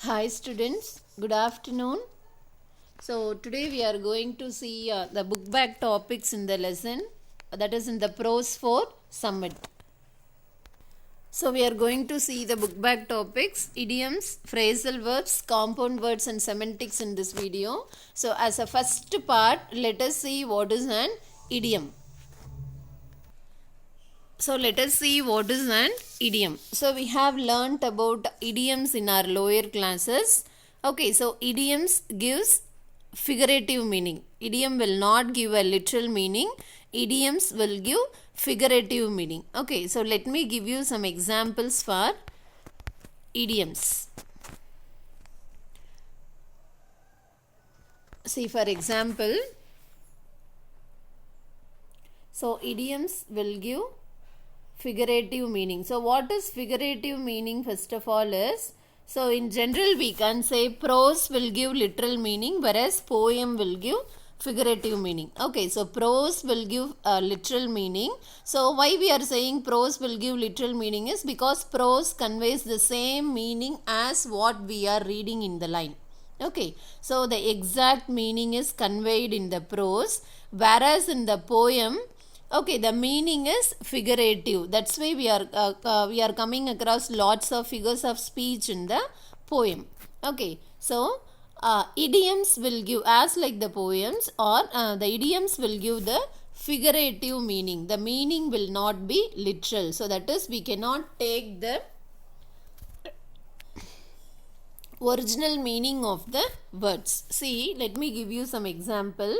Hi students, good afternoon. So today we are going to see the book back topics in the lesson, that is in the prose for summit. So we are going to see the book back topics, idioms, phrasal verbs, compound words and semantics in this video. So as a first part, let us see what is an idiom. So let us see what is an idiom. So we have learnt about idioms in our lower classes. Okay, so idioms gives figurative meaning. Idiom will not give a literal meaning. Idioms will give figurative meaning. Okay, so let me give you some examples for idioms. See, for example, so idioms will give figurative meaning. So what is figurative meaning? First of all is, so in general we can say prose will give literal meaning, whereas poem will give figurative meaning. Okay, so prose will give literal meaning. So why we are saying prose will give literal meaning is because prose conveys the same meaning as what we are reading in the line. Okay, so the exact meaning is conveyed in the prose, whereas in the poem, okay, the meaning is figurative. That's why we are coming across lots of figures of speech in the poem. Okay, so idioms will give, as like the poems, or the idioms will give the figurative meaning. The meaning will not be literal. So that is, we cannot take the original meaning of the words. See, let me give you some example.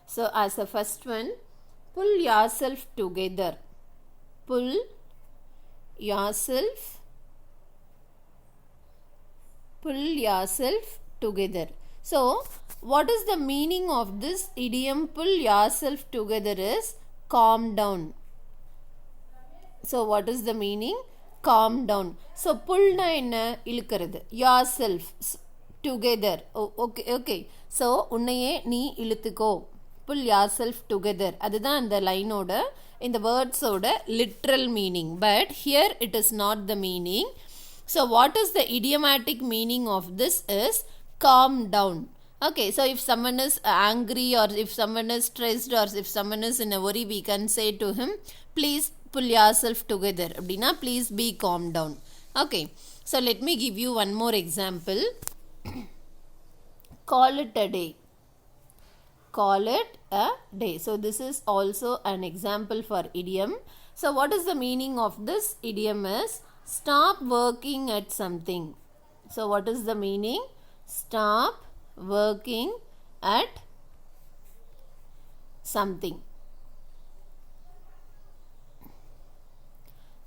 So as a first one, pull yourself together. Pull yourself. Pull yourself together. So, what is the meaning of this idiom pull yourself together is calm down. So, what is the meaning? Calm down. So, pull na enna ilukarathu. Yourself together. Oh, okay. So, unnaye nee iluthuko. Pull yourself together. அதுதான் அந்த லைனோட, இந்த வேர்ட்ஸோட literal meaning. But here it is not the meaning. So what is the idiomatic meaning of this is calm down. Okay, so if someone is angry, or if someone is stressed, or if someone is in a worry, we can say to him, please pull yourself together. Abdina, please be calm down. Okay, so let me give you one more example. Call it a day. Call it a day. So this is also an example for idiom. So what is the meaning of this idiom is stop working at something. So what is the meaning? Stop working at something.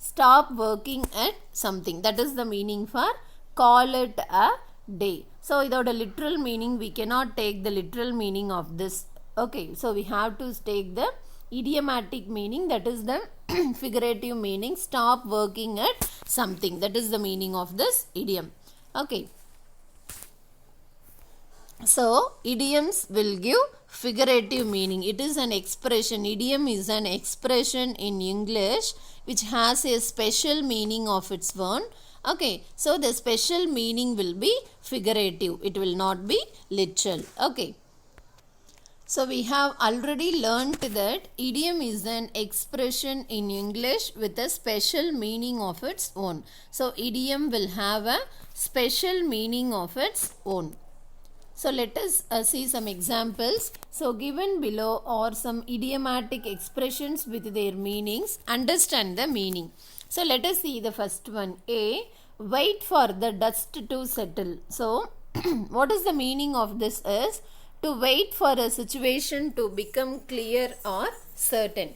Stop working at something. That is the meaning for call it a day. So without a literal meaning, we cannot take the literal meaning of this. Okay, so we have to take the idiomatic meaning, that is the figurative meaning. Stop working at something. That is the meaning of this idiom. Okay, so idioms will give figurative meaning. It is an expression. Idiom is an expression in English which has a special meaning of its own. Okay, so the special meaning will be figurative. It will not be literal. Okay, so we have already learnt that idiom is an expression in English with a special meaning of its own. So idiom will have a special meaning of its own. So let us see some examples. So given below are some idiomatic expressions with their meanings. Understand the meaning. So let us see the first one. A, wait for the dust to settle. So what is the meaning of this is to wait for a situation to become clear or certain.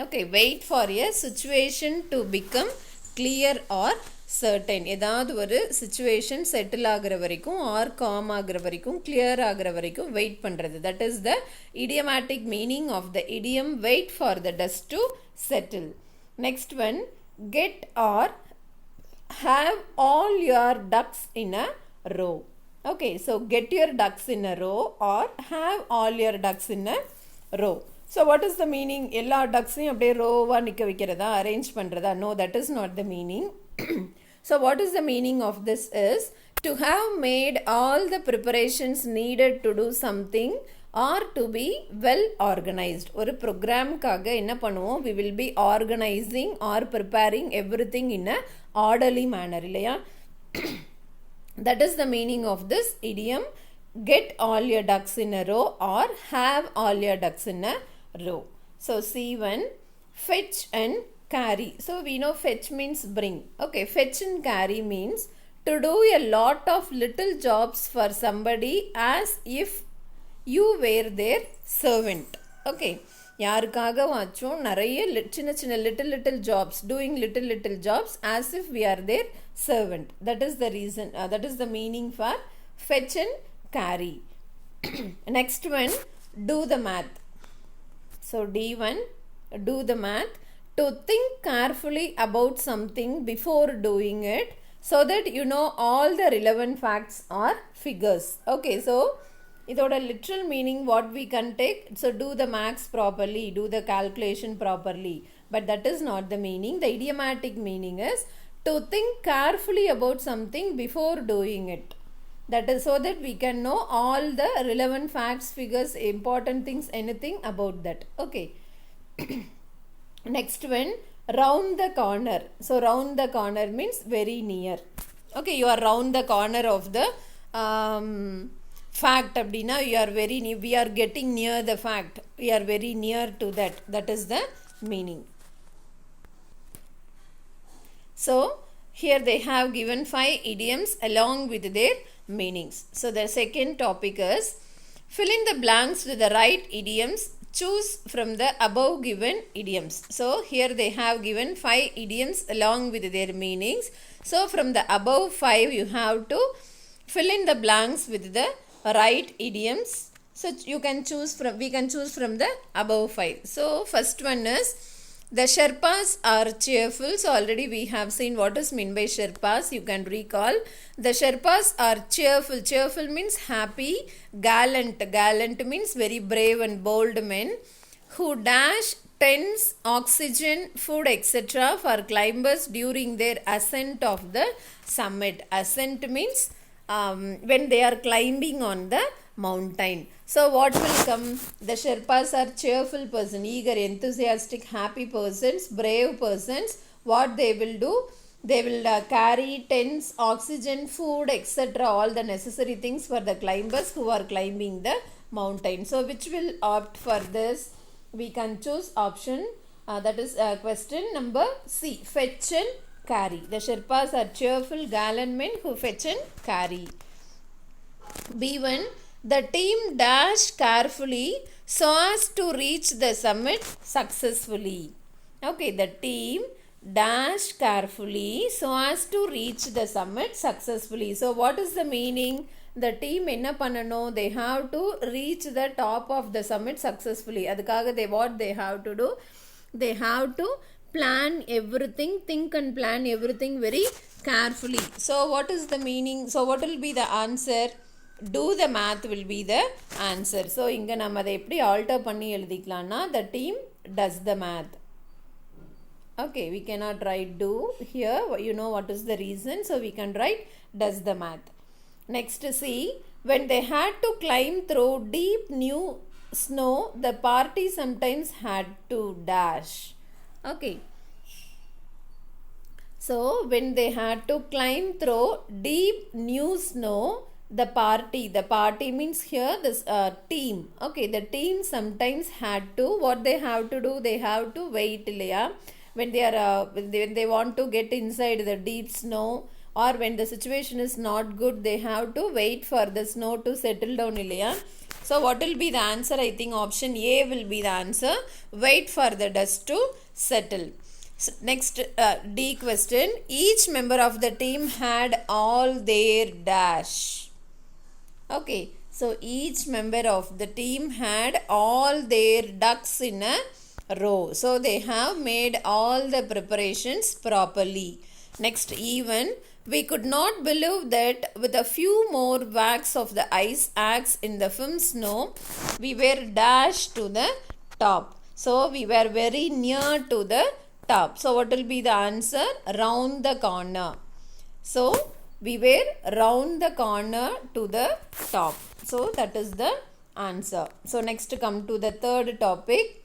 Okay, wait for a situation to become clear or certain. ஏதாவது ஒரு situation settle ஆகிற வரைக்கும் or calm ஆகிற வரைக்கும் clear ஆகிற வரைக்கும் wait பண்ணுறது. That is the idiomatic meaning of the idiom wait for the dust to settle. Next one, get or have all your ducks in a row. Okay, so get your ducks in a row or have all your ducks in a row. So what is the meaning? எல்லா ducksையும் அப்படியே ரோவாக நிற்க வைக்கிறதா, arrange பண்ணுறதா? No, that is not the meaning. So what is the meaning of this is To have made all the preparations needed to do something or to be well organized. ஒரு ப்ரோக்ராம்காக என்ன பண்ணுவோம், we will be organizing or preparing everything in a orderly manner இல்லையா. That is the meaning of this idiom, get all your ducks in a row or have all your ducks in a row. So C1, fetch and carry. So we know fetch means bring. Okay, fetch and carry means to do a lot of little jobs for somebody as if you were their servant. Okay, யாருக்காக வாச்சும் நிறைய சின்ன சின்ன little jobs, doing little jobs as if we are their servant. That is the reason, that is the meaning for fetch and carry. Next one, do the math. So D1, do the math. To think carefully about something before doing it so that you know all the relevant facts or figures. Okay, so idoda literal meaning what we can take, so do the maths properly, do the calculation properly, but that is not the meaning. The idiomatic meaning is to think carefully about something before doing it. That is so that we can know all the relevant facts, figures, important things, anything about that. Okay. Next one, round the corner. So round the corner means very near. Okay, you are round the corner of the fact abdina, you are very near, we are getting near the fact, we are very near to that. That is the meaning. So here they have given 5 idioms along with their meanings. So the second topic is fill in the blanks with the right idioms. Choose from the above given idioms. So here they have given 5 idioms along with their meanings. So from the above 5 you have to fill in the blanks with the right idioms. So you can choose from, we can choose from the above 5. So first one is the Sherpas are cheerful. So already we have seen what is meant by Sherpas. You can recall the Sherpas are cheerful. Cheerful means happy. Gallant. Gallant means very brave and bold men who dash tents, oxygen, food, etc. for climbers during their ascent of the summit. Ascent means when they are climbing on the mountain. So what will come? The Sherpas are cheerful person, eager, enthusiastic, happy persons, brave persons. What they will do? They will carry tents, oxygen, food, etc. all the necessary things for the climbers who are climbing the mountain. So which will opt for this? We can choose option, that is question number C, fetch and carry. The Sherpas are cheerful, gallant men who fetch and carry. B1, the team dashed carefully so as to reach the summit successfully. Okay, the team dashed carefully so as to reach the summit successfully. So what is the meaning? The team enna pannano, they have to reach the top of the summit successfully. Adukkaga they, what they have to do? They have to plan everything, think and plan everything very carefully. So what is the meaning? So what will be the answer? Do the math will be the answer. So inga nama adha eppadi alter panni eludikalaana, the team does the math. Okay, we cannot write do here, you know what is the reason, so we can write does the math. Next, see, when they had to climb through deep new snow, the party sometimes had to dash. Okay, so when they had to climb through deep new snow, the party means here this team. Okay, the team sometimes had to, what they have to do? They have to wait, Leah, when they are when they want to get inside the deep snow, or when the situation is not good, they have to wait for the snow to settle down, Leah. So what will be the answer? I think option A will be the answer, wait for the dust to settle. So next, D question, each member of the team had all their dash. Okay, so each member of the team had all their ducks in a row. So they have made all the preparations properly. Next, even we could not believe that with a few more whacks of the ice axe in the firm snow, we were dashed to the top. So we were very near to the top. So what will be the answer? Round the corner. So we were round the corner to the top. So that is the answer. So next come to the third topic.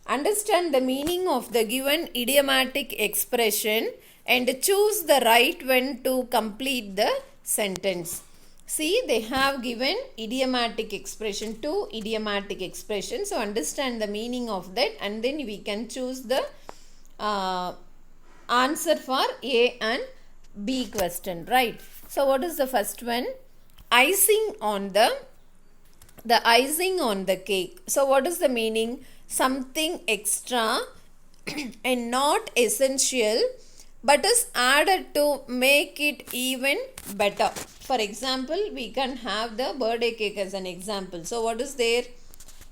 Understand the meaning of the given idiomatic expression and choose the right one to complete the sentence. See, they have given idiomatic expression, 2 idiomatic expressions. So understand the meaning of that and then we can choose the answer for A and B question, right? So what is the first one? Icing on the icing on the cake. So what is the meaning? Something extra and not essential but is added to make it even better. For example, we can have the birthday cake as an example. So what is there?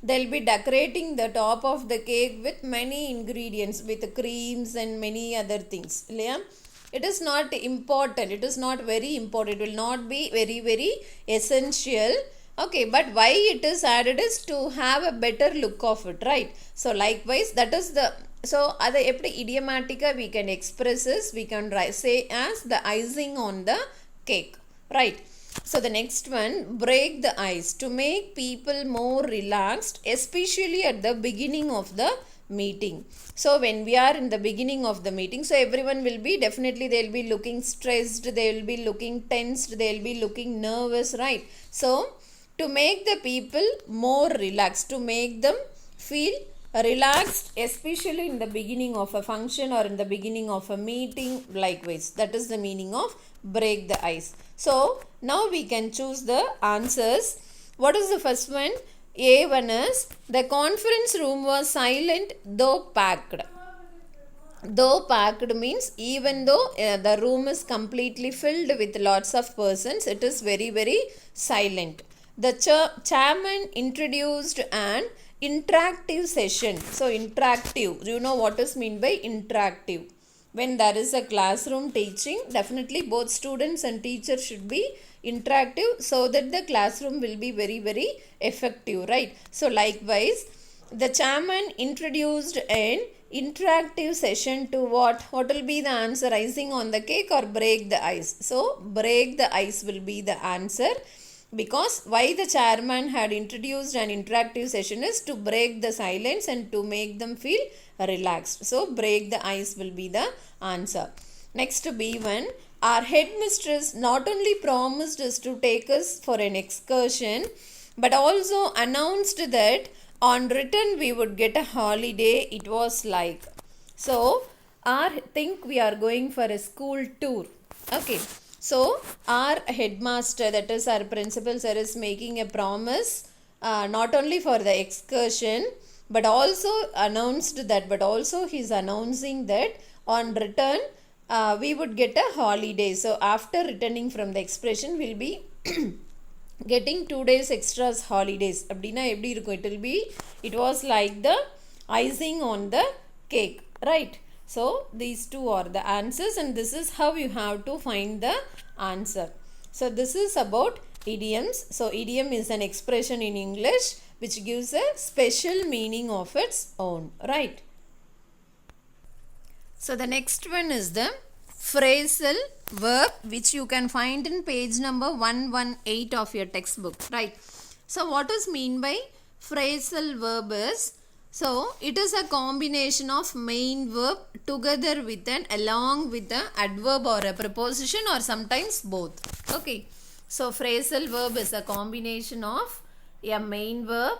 They'll be decorating the top of the cake with many ingredients, with creams and many other things. It is not important. It is not very important. It will not be very essential. Okay, but why it is added is to have a better look of it, right? So likewise, that is the, so other idiomatica we can express is, we can say as the icing on the cake, right? So the next one, break the ice, to make people more relaxed, especially at the beginning of the meeting. So when we are in the beginning of the meeting, so everyone will be definitely, they'll be looking stressed, they will be looking tensed, they'll be looking nervous, right? So to make the people more relaxed, to make them feel relaxed, especially in the beginning of a function or in the beginning of a meeting, likewise. That is the meaning of break the ice. So now we can choose the answers. What is the first one? A1 is, the conference room was silent though packed. Though packed means even though the room is completely filled with lots of persons, it is very silent. The chairman introduced an interactive session. So interactive, you know what is meant by interactive? When there is a classroom teaching, definitely both students and teachers should be interactive so that the classroom will be very effective, right? So likewise, the chairman introduced an interactive session to what? What will be the answer? Icing on the cake or break the ice? So break the ice will be the answer. Because why the chairman had introduced an interactive session is to break the silence and to make them feel relaxed. So break the ice will be the answer. Next to B1, our headmistress not only promised us to take us for an excursion but also announced that on return we would get a holiday. It was like, so I think we are going for a school tour. Okay. So our headmaster, that is our principal sir, is making a promise not only for the excursion but also announced that, but also he is announcing that on return we would get a holiday. So after returning from the expression, we will be getting 2 days extras holidays. It was like the icing on the cake, right? So these two are the answers and this is how you have to find the answer. So this is about idioms. So idiom is an expression in English which gives a special meaning of its own, right? So the next one is the phrasal verb, which you can find in page number 118 of your textbook, right? So what is mean by phrasal verb is, so it is a combination of main verb together with an along with the adverb or a preposition or sometimes both. Okay. So phrasal verb is a combination of a main verb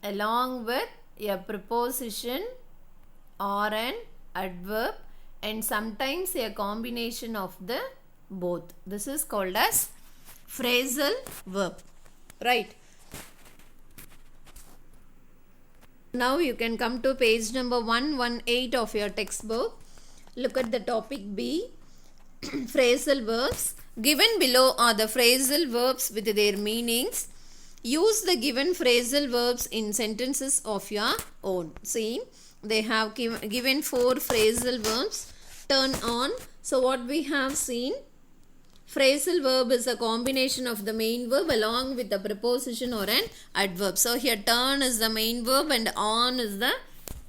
along with a preposition or an adverb and sometimes a combination of the both. This is called as phrasal verb, right? Now you can come to page number 118 of your textbook. Look at the topic B, phrasal verbs. Given below are the phrasal verbs with their meanings. Use the given phrasal verbs in sentences of your own. See, they have given 4 phrasal verbs. Turn on. So what we have seen, phrasal verb is a combination of the main verb along with the preposition or an adverb. So here turn is the main verb and on is the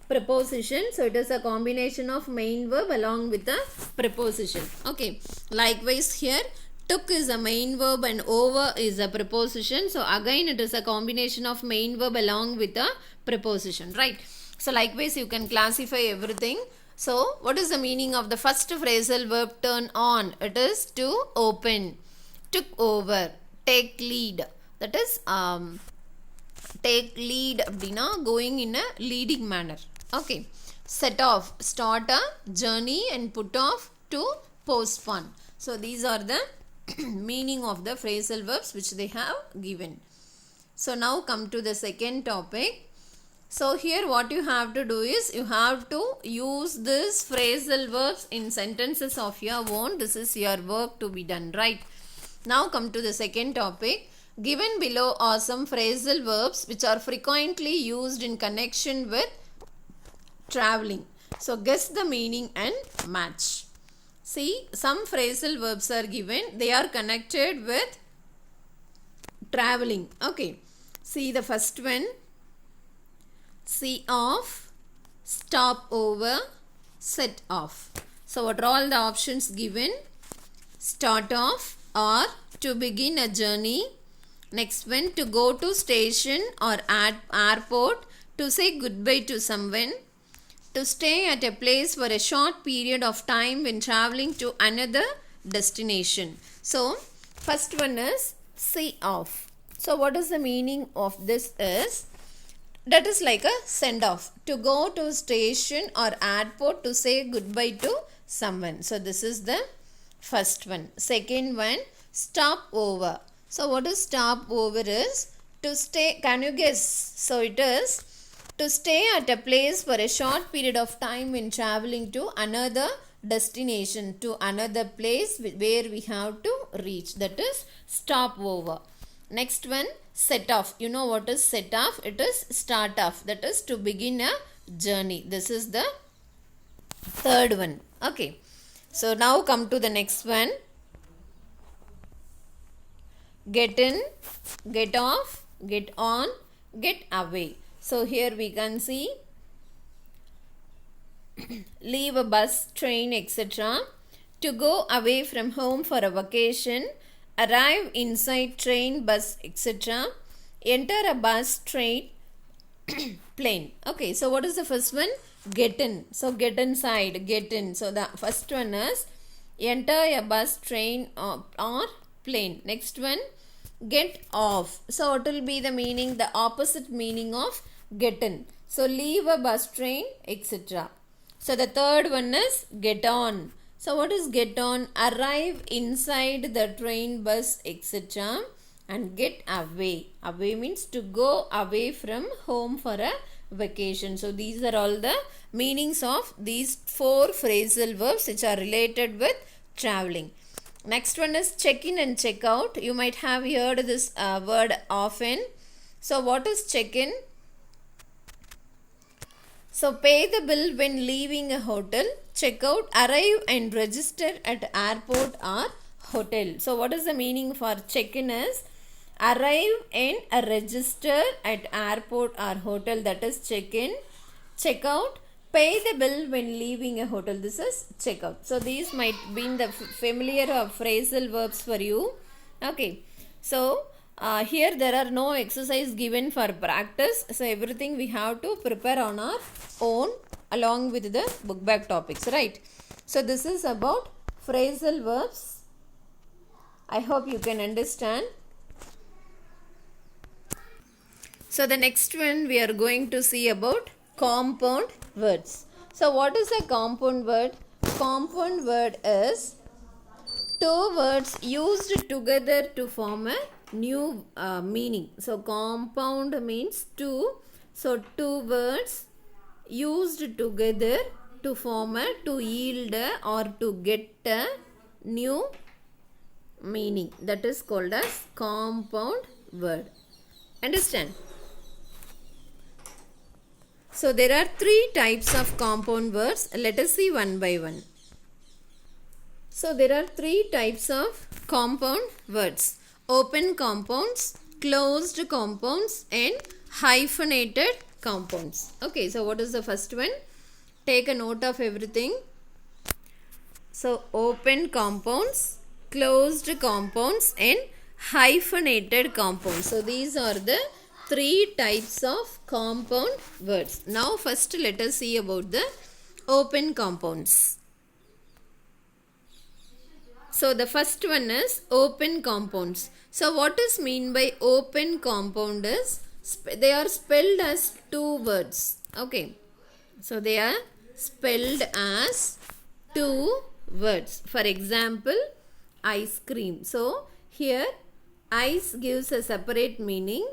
preposition. So it is a combination of main verb along with a preposition. Okay. Likewise here, took is a main verb and over is a preposition. So again it is a combination of main verb along with a preposition. Right. So likewise you can classify everything. So what is the meaning of the first phrasal verb turn on? It is to open, took over, take lead. That is take lead அப்படினா going in a leading manner. Okay. Set off, start a journey, and put off, to postpone. So these are the meaning of the phrasal verbs which they have given. So now come to the second topic. So here what you have to do is you have to use this phrasal verbs in sentences of your own. This is your work to be done, right? Now come to the second topic. Given below are some phrasal verbs which are frequently used in connection with traveling. So guess the meaning and match. See, some phrasal verbs are given. They are connected with traveling. Okay. See the first one. See off, stop over, set off. So what are all the options given? Start off or to begin a journey. Next one, to go to station or at airport, to say goodbye to someone, to stay at a place for a short period of time when traveling to another destination. So first one is see off. So what is the meaning of this is? That is like a send off. To go to station or airport to say goodbye to someone. So this is the first one. Second one, stop over. So what is stop over is? To stay. Can you guess? So it is to stay at a place for a short period of time when traveling to another destination, to another place where we have to reach. That is stop over. Next one, set off. You know what is set off? It is start off. That is to begin a journey. This is the third one. Okay. So now come to the next one. Get in, get off, get on, get away. So here we can see leave a bus, train, etc. To go away from home for a vacation, arrive inside train, bus, etc. Enter a bus, train, plane. Okay, so what is the first one? Get in. So get inside, get in. So the first one is enter a bus, train, or plane. Next one, get off. So what will be the meaning? The opposite meaning of get in. So leave a bus, train, etc. So the third one is get on. So what is get on? Arrive inside the train, bus, etc. and get away. Away means to go away from home for a vacation. So these are all the meanings of these four phrasal verbs which are related with traveling. Next one is check in and check out. You might have heard this word often. So what is check in? So pay the bill when leaving a hotel. Check out, arrive and register at airport or hotel. So what is the meaning for check in is arrive and register at airport or hotel. That is check in. Check out, pay the bill when leaving a hotel. This is check out. So these might be the familiar phrasal verbs for you. Okay. So here there are no exercise given for practice. So everything we have to prepare on our own along with the book bag topics, right? So this is about phrasal verbs. I hope you can understand. So the next one we are going to see about compound words. So what is a compound word? Compound word is two words used together to form a new meaning. So compound means two. So two words used together to form a, to yield a, or to get a new meaning. That is called as compound word. Understand? So there are three types of compound words. Let us see one by one. So there are three types of compound words: open compounds, closed compounds, and hyphenated compounds. Okay, so what is the first one? Take a note of everything. So open compounds, closed compounds and hyphenated compounds. So these are the three types of compound words. Now first let us see about the open compounds. So the first one is open compounds. So what is mean by open compound is they are spelled as two words. Okay. So they are spelled as two words. For example, ice cream. So here ice gives a separate meaning.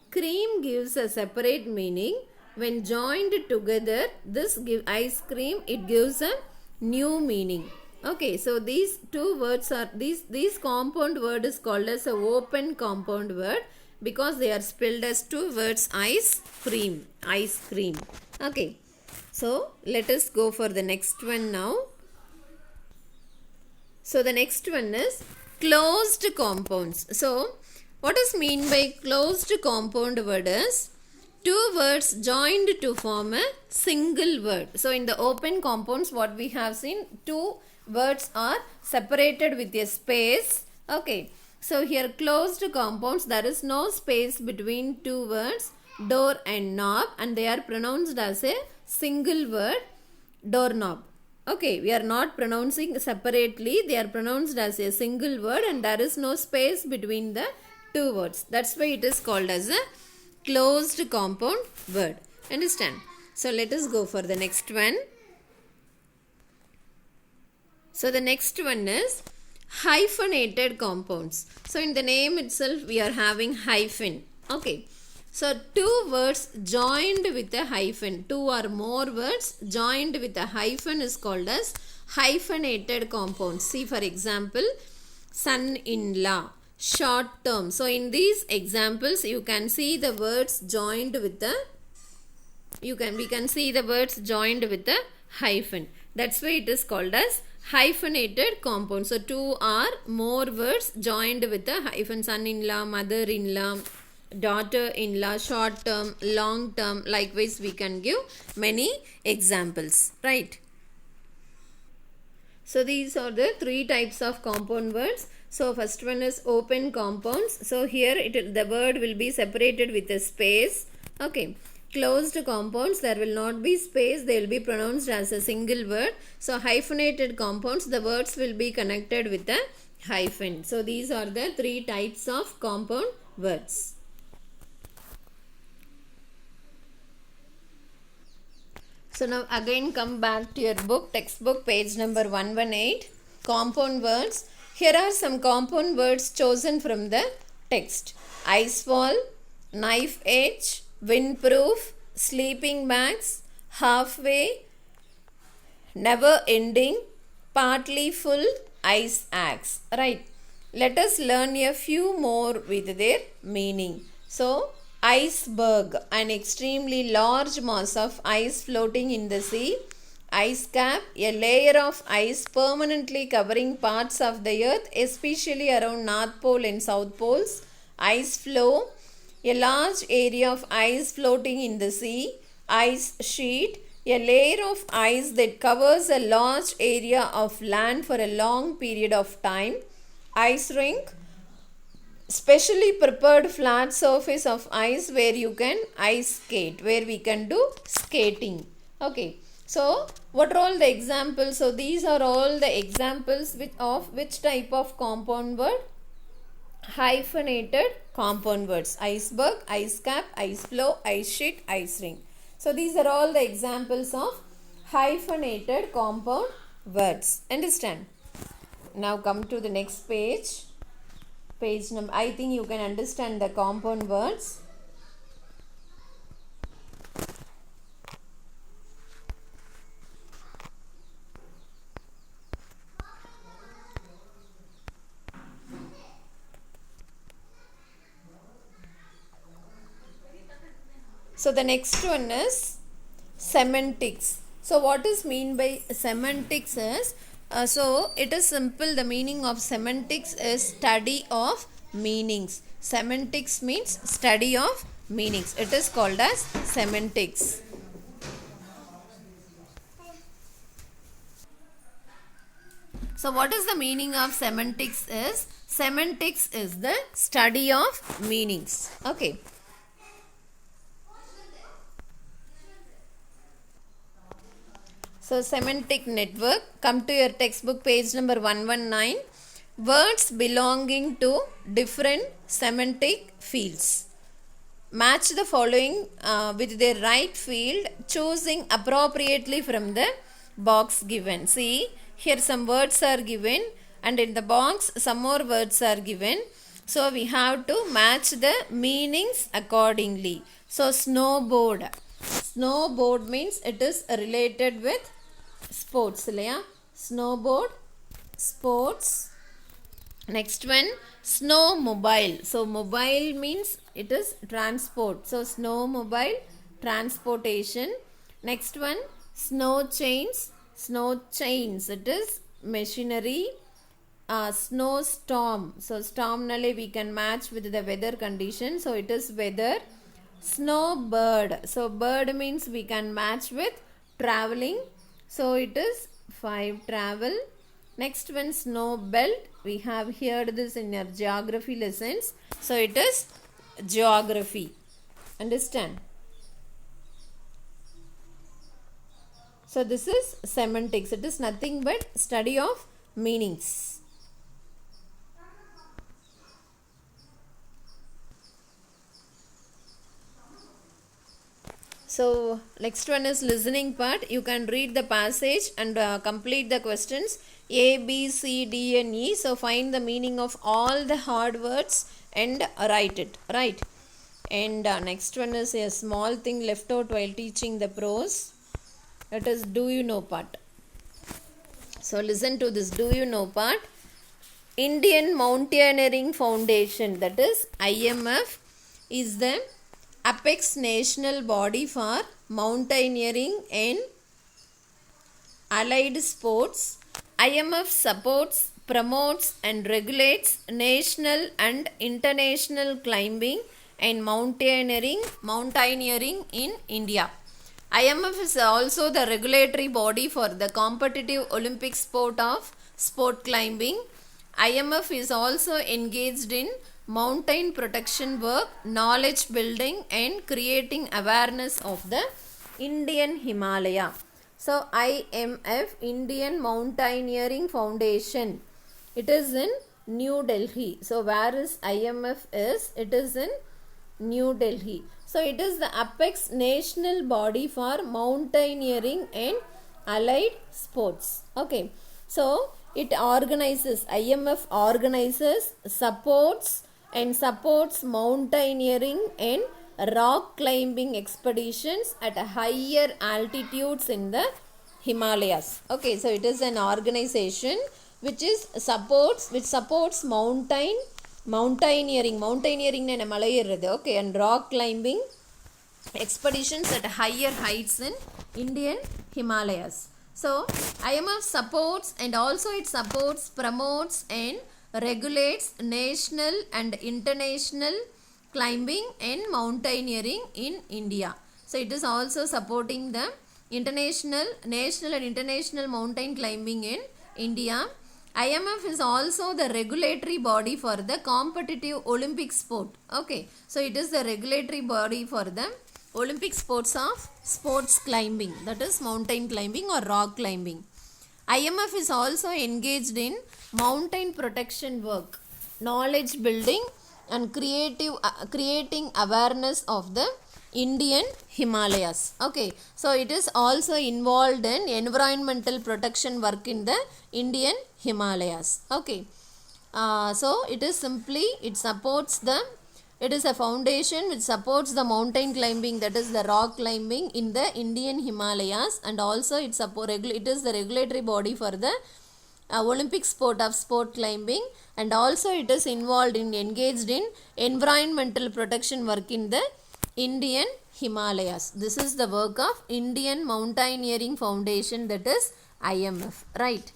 Cream gives a separate meaning. When joined together, this ice cream, it gives a new meaning. Okay, so these two words are, these compound word is called as a open compound word because they are spelled as two words, ice cream. Okay, so let us go for the next one now. So the next one is closed compounds. So what is mean by closed compound word is two words joined to form a single word. So in the open compounds, what we have seen, two words are separated with a space. Okay, so here closed compounds, there is no space between two words, door and knob, and they are pronounced as a single word, doorknob. Okay, we are not pronouncing separately, they are pronounced as a single word and there is no space between the two words. That's why it is called as a closed compound word. Understand? So let us go for the next one. So the next one is hyphenated compounds. So in the name itself we are having hyphen. Okay. So two words joined with a hyphen. Two or more words joined with a hyphen is called as hyphenated compounds. See for example, son-in-law, short term. So in these examples you can see the words joined with the we can see the words joined with a hyphen. That's why it is called as hyphenated compound. So two or more words joined with a hyphen, son-in-law, mother-in-law, daughter-in-law, short term, long term. Likewise we can give many examples, right? So these are the three types of compound words. So first one is open compounds. So here the word will be separated with a space. Okay. Closed compounds, there will not be space, they will be pronounced as a single word. So hyphenated compounds, the words will be connected with a hyphen. So these are the three types of compound words. So now again come back to your book, textbook, page number 118, compound words. Here are some compound words chosen from the text. Ice wall, knife edge, windproof, sleeping bags, halfway, never ending, partly full, ice axe. Right. Let us learn a few more with their meaning. So, iceberg, an extremely large mass of ice floating in the sea. Ice cap, a layer of ice permanently covering parts of the earth, especially around North Pole and South Poles. Ice floe, a large area of ice floating in the sea. Ice sheet, a layer of ice that covers a large area of land for a long period of time. Ice rink, specially prepared flat surface of ice where you can ice skate, where we can do skating. Okay, so what are all the examples? So these are all the examples of which type of compound word? Hyphenated compound words. Iceberg, ice cap, ice floe, ice sheet, ice ring. So these are all the examples of hyphenated compound words. Understand? Now come to the next page. Page number, I think you can understand the compound words. So the next one is semantics. So what is mean by semantics is, so it is simple. The meaning of semantics is study of meanings. Semantics means study of meanings. It is called as semantics. So what is the meaning of semantics is? Semantics is the study of meanings. Okay. So semantic network, come to your textbook page number 119. Words belonging to different semantic fields. Match the following with their right field, choosing appropriately from the box given. See, here some words are given and in the box some more words are given. So we have to match the meanings accordingly. So snowboard. Snowboard means it is related with sports. Snowboard, sports. Next one, snowmobile. So mobile means it is transport. So snowmobile, transportation. Next one, snow chains. Snow chains, it is machinery. Snowstorm. So storm nalle we can match with the weather condition. So it is weather. Snowbird. So bird means we can match with traveling. So it is 5, travel. Next one, snow belt. We have heard this in your geography lessons. So it is geography. Understand? So this is semantics. It is nothing but study of meanings. So next one is listening part. You can read the passage and complete the questions A, B, C, D and E. So find the meaning of all the hard words and write it. Right. And next one is a small thing left out while teaching the prose. That is do you know part. So listen to this do you know part. Indian Mountaineering Foundation, that is IMF, is the apex national body for mountaineering and allied sports. IMF supports, promotes and regulates national and international climbing and mountaineering in India. IMF is also the regulatory body for the competitive Olympic sport of sport climbing. IMF is also engaged in mountain protection work, knowledge building and creating awareness of the Indian Himalaya. So IMF, Indian Mountaineering Foundation, it is in New Delhi. So where is IMF is? It is in New Delhi. So it is the apex national body for mountaineering and allied sports. Okay. So it organizes, IMF organizes, supports mountaineering and rock climbing expeditions at higher altitudes in the Himalayas. Okay, so it is an organization which supports mountaineering okay, and rock climbing expeditions at higher heights in Indian Himalayas. So IMF supports and also it supports, promotes and regulates national and international climbing and mountaineering in India. So it is also supporting the national and international mountain climbing in India. IMF is also the regulatory body for the competitive Olympic sport. Okay, so it is the regulatory body for the Olympic sports of sports climbing, that is mountain climbing or rock climbing. IMF is also engaged in mountain protection work, knowledge building and creating awareness of the Indian Himalayas. Okay, so it is also involved in environmental protection work in the Indian Himalayas. Okay, so it is simply, it is a foundation which supports the mountain climbing, that is the rock climbing in the Indian Himalayas, and also it is the regulatory body for the Olympic sport of sport climbing, and also it is engaged in environmental protection work in the Indian Himalayas. This is the work of Indian Mountaineering Foundation, that is IMF, right?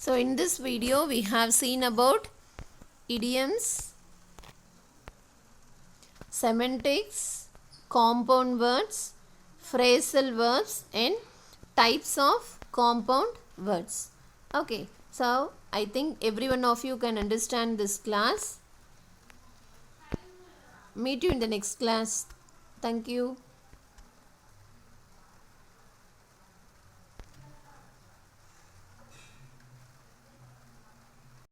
So in this video we have seen about idioms, semantics, compound words, phrasal verbs and types of compound words. Okay, so I think every one of you can understand this class. Meet you in the next class. Thank you.